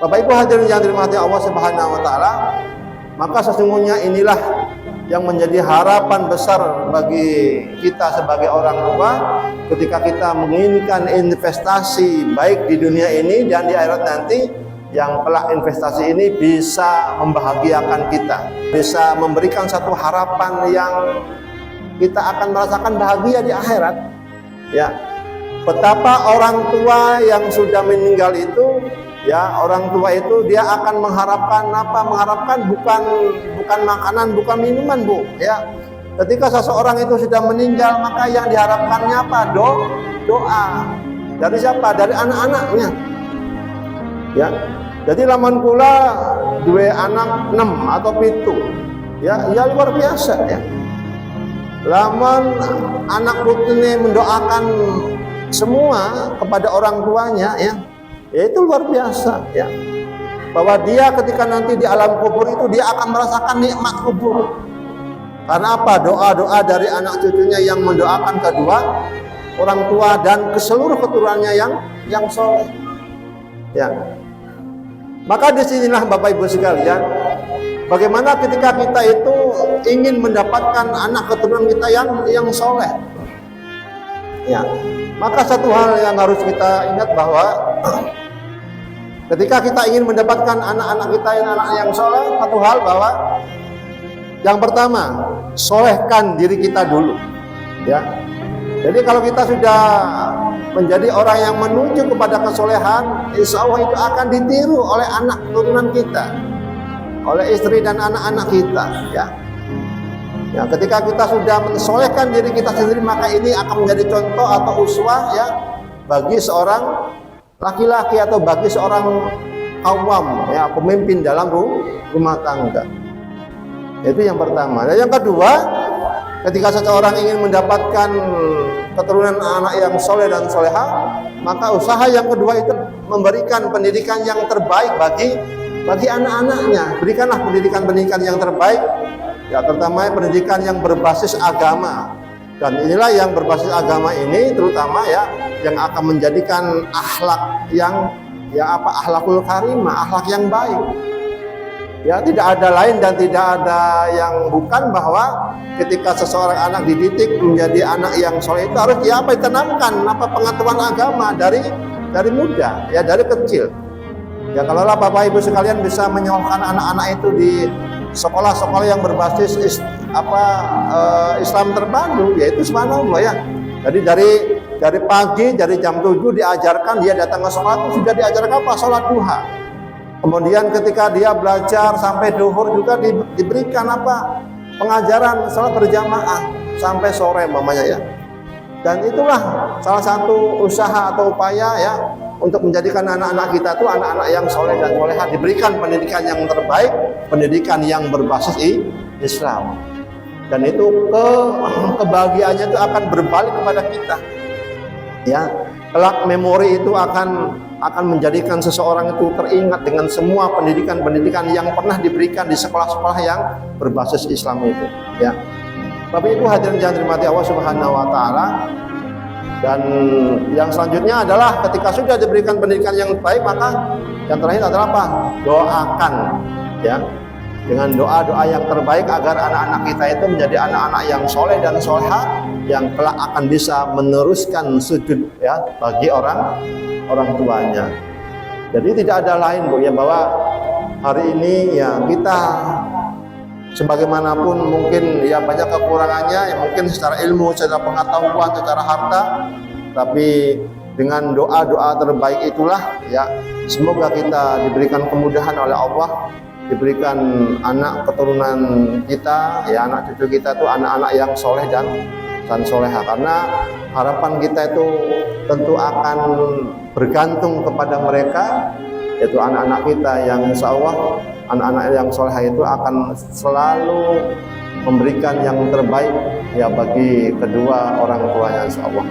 Bapak Ibu hadirin yang dirahmati Allah Subhanahu wa taala, maka sesungguhnya inilah yang menjadi harapan besar bagi kita sebagai orang tua ketika kita menginginkan investasi baik di dunia ini dan di akhirat nanti, yang kelak investasi ini bisa membahagiakan kita, bisa memberikan satu harapan yang kita akan merasakan bahagia di akhirat. Ya, betapa orang tua yang sudah meninggal itu, ya, orang tua itu dia akan mengharapkan apa? Mengharapkan bukan makanan, bukan minuman, Bu. Ya, ketika seseorang itu sudah meninggal, maka yang diharapkannya apa? Doa. Dari siapa? Dari anak-anaknya. Ya, jadi lamun kula dua anak 6 atau 7, ya luar biasa ya. Lamun anak putune mendoakan semua kepada orang tuanya, ya itu luar biasa ya. Bahwa dia ketika nanti di alam kubur itu dia akan merasakan nikmat kubur. Karena apa? Doa-doa dari anak cucunya yang mendoakan kedua orang tua dan ke seluruh keturunannya yang soleh. Ya. Maka disinilah Bapak Ibu sekalian, bagaimana ketika kita itu ingin mendapatkan anak keturunan kita yang soleh. Ya. Maka satu hal yang harus kita ingat bahwa ketika kita ingin mendapatkan anak-anak kita yang soleh, satu hal bahwa yang pertama, solehkan diri kita dulu. Ya. Jadi kalau kita sudah menjadi orang yang menuju kepada kesolehan, insya Allah itu akan ditiru oleh anak keturunan kita, oleh istri dan anak-anak kita. Ya. Ya, ketika kita sudah mensolehkan diri kita sendiri, maka ini akan menjadi contoh atau uswah ya bagi seorang laki-laki atau bagi seorang awam, ya, pemimpin dalam rumah tangga. Itu yang pertama. Dan yang kedua, ketika seseorang ingin mendapatkan keturunan anak yang soleh dan soleha, maka usaha yang kedua itu memberikan pendidikan yang terbaik bagi anak-anaknya. Berikanlah pendidikan yang terbaik, ya, terutama pendidikan yang berbasis agama. Dan inilah yang berbasis agama ini terutama ya yang akan menjadikan akhlak yang akhlakul karimah, akhlak yang baik. Ya, tidak ada lain dan tidak ada yang bukan bahwa ketika seseorang anak dididik menjadi anak yang soleh itu harus ditanamkan pengetahuan agama dari muda, ya, dari kecil. Ya, kalaulah Bapak Ibu sekalian bisa menyekolahkan anak-anak itu di sekolah-sekolah yang berbasis Islam terpadu, yaitu subhanallah ya. Jadi dari pagi, dari jam 7 diajarkan, dia datang ke sekolah itu sudah diajarkan apa? Sholat duha. Kemudian ketika dia belajar sampai duhur juga diberikan pengajaran salat berjamaah sampai sore mamanya ya. Dan itulah salah satu usaha atau upaya ya untuk menjadikan anak-anak kita itu anak-anak yang soleh dan solehah, diberikan pendidikan yang terbaik, pendidikan yang berbasis Islam. Dan itu kebahagiaannya itu akan berbalik kepada kita. Ya, kelak memori itu akan menjadikan seseorang itu teringat dengan semua pendidikan yang pernah diberikan di sekolah-sekolah yang berbasis Islam itu. Ya, Bapak Ibu hadirin yang dirahmati Allah Subhanahu wa taala. Dan yang selanjutnya adalah ketika sudah diberikan pendidikan yang baik, maka yang terakhir adalah apa? Doakan, ya, dengan doa-doa yang terbaik agar anak-anak kita itu menjadi anak-anak yang soleh dan soleha yang kelak akan bisa meneruskan sujud ya bagi orang tuanya. Jadi tidak ada lain, Bu, ya, bahwa hari ini ya kita sebagaimanapun mungkin ya banyak kekurangannya, ya mungkin secara ilmu, secara pengetahuan, secara harta, tapi dengan doa-doa terbaik itulah ya semoga kita diberikan kemudahan oleh Allah, diberikan anak keturunan kita, ya anak cucu kita itu anak-anak yang soleh dan soleha. Karena harapan kita itu tentu akan bergantung kepada mereka, yaitu anak-anak kita yang insya Allah anak-anak yang soleha itu akan selalu memberikan yang terbaik ya bagi kedua orang tuanya insya Allah.